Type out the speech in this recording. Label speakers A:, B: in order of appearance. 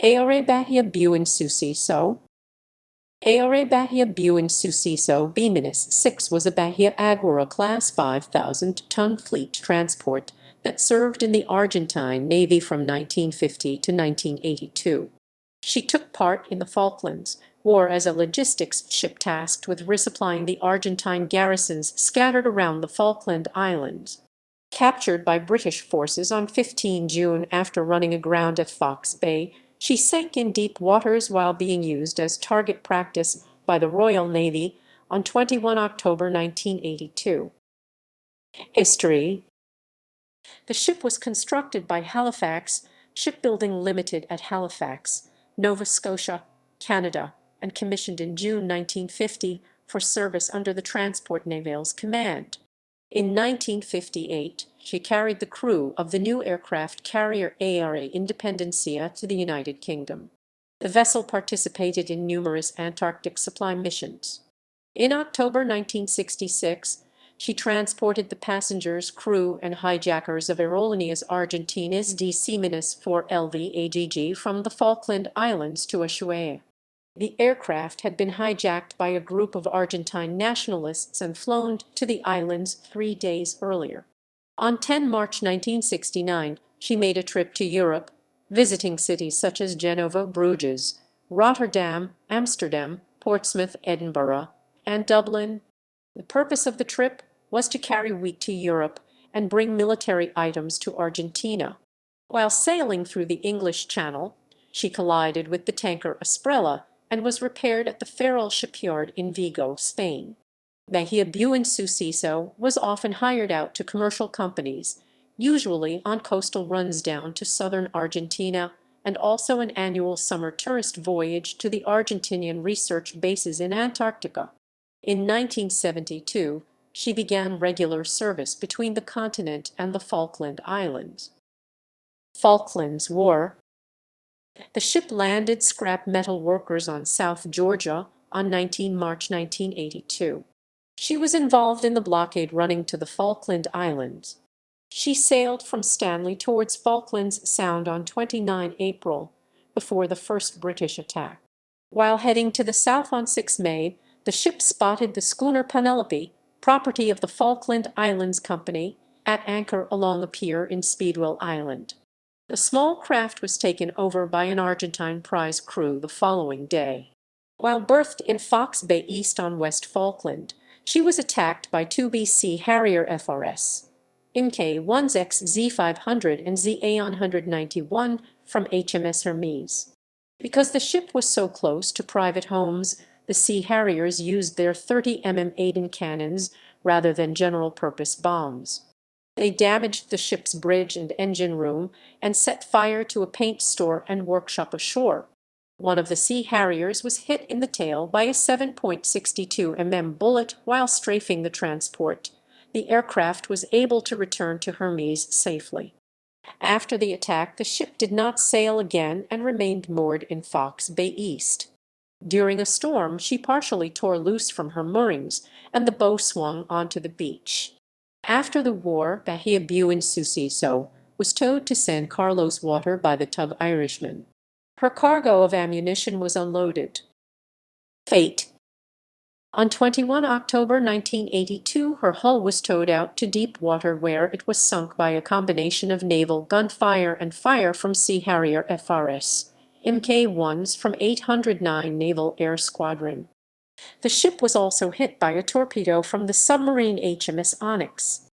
A: ARA Bahía Buen Suceso. ARA Bahía Buen Suceso B-6 was a Bahía Aguirre-class 5,000-ton fleet transport that served in the Argentine Navy from 1950 to 1982. She took part in the Falklands War as a logistics ship tasked with resupplying the Argentine garrisons scattered around the Falkland Islands. Captured by British forces on 15 June after running aground at Fox Bay, she sank in deep waters while being used as target practice by the Royal Navy on 21 October 1982. History. The ship was constructed by Halifax Shipbuilding Limited at Halifax, Nova Scotia, Canada, and commissioned in June 1950 for service under the Transport Naval's command. In 1958, she carried the crew of the new aircraft carrier ARA Independencia to the United Kingdom. The vessel participated in numerous Antarctic supply missions. In October 1966, she transported the passengers, crew, and hijackers of Aerolíneas Argentinas de Seamanus 4LV AGG from the Falkland Islands to Ushuaia. The aircraft had been hijacked by a group of Argentine nationalists and flown to the islands 3 days earlier. On 10 March 1969, she made a trip to Europe, visiting cities such as Genova, Bruges, Rotterdam, Amsterdam, Portsmouth, Edinburgh, and Dublin. The purpose of the trip was to carry wheat to Europe and bring military items to Argentina. While sailing through the English Channel, she collided with the tanker Estrella and was repaired at the Ferrol shipyard in Vigo, Spain. Bahía Buen Suceso was often hired out to commercial companies, usually on coastal runs down to southern Argentina, and also an annual summer tourist voyage to the Argentinian research bases in Antarctica. In 1972, she began regular service between the continent and the Falkland Islands. Falklands War. The ship landed scrap metal workers on South Georgia on 19 March 1982. She was involved in the blockade running to the Falkland Islands. She sailed from Stanley towards Falklands Sound on 29 April, before the first British attack. While heading to the south on 6 May, the ship spotted the schooner Penelope, property of the Falkland Islands Company, at anchor along a pier in Speedwell Island. The small craft was taken over by an Argentine prize crew the following day. While berthed in Fox Bay east on West Falkland, she was attacked by 2 BC Harrier FRS Mk1's XZ500 and ZA191 from HMS Hermes. Because the ship was so close to private homes, the Sea Harriers used their 30mm Aden cannons rather than general-purpose bombs. They damaged the ship's bridge and engine room and set fire to a paint store and workshop ashore. One of the Sea Harriers was hit in the tail by a 7.62 mm bullet while strafing the transport. The aircraft was able to return to Hermes safely. After the attack, the ship did not sail again and remained moored in Fox Bay East. During a storm, she partially tore loose from her moorings, and the bow swung onto the beach. After the war, Bahía Buen Suceso was towed to San Carlos water by the tug Irishman. Her cargo of ammunition was unloaded. Fate. On 21 October 1982, her hull was towed out to deep water where it was sunk by a combination of naval gunfire and fire from Sea Harrier FRS Mk1s from 809 Naval Air Squadron. The ship was also hit by a torpedo from the submarine HMS Onyx.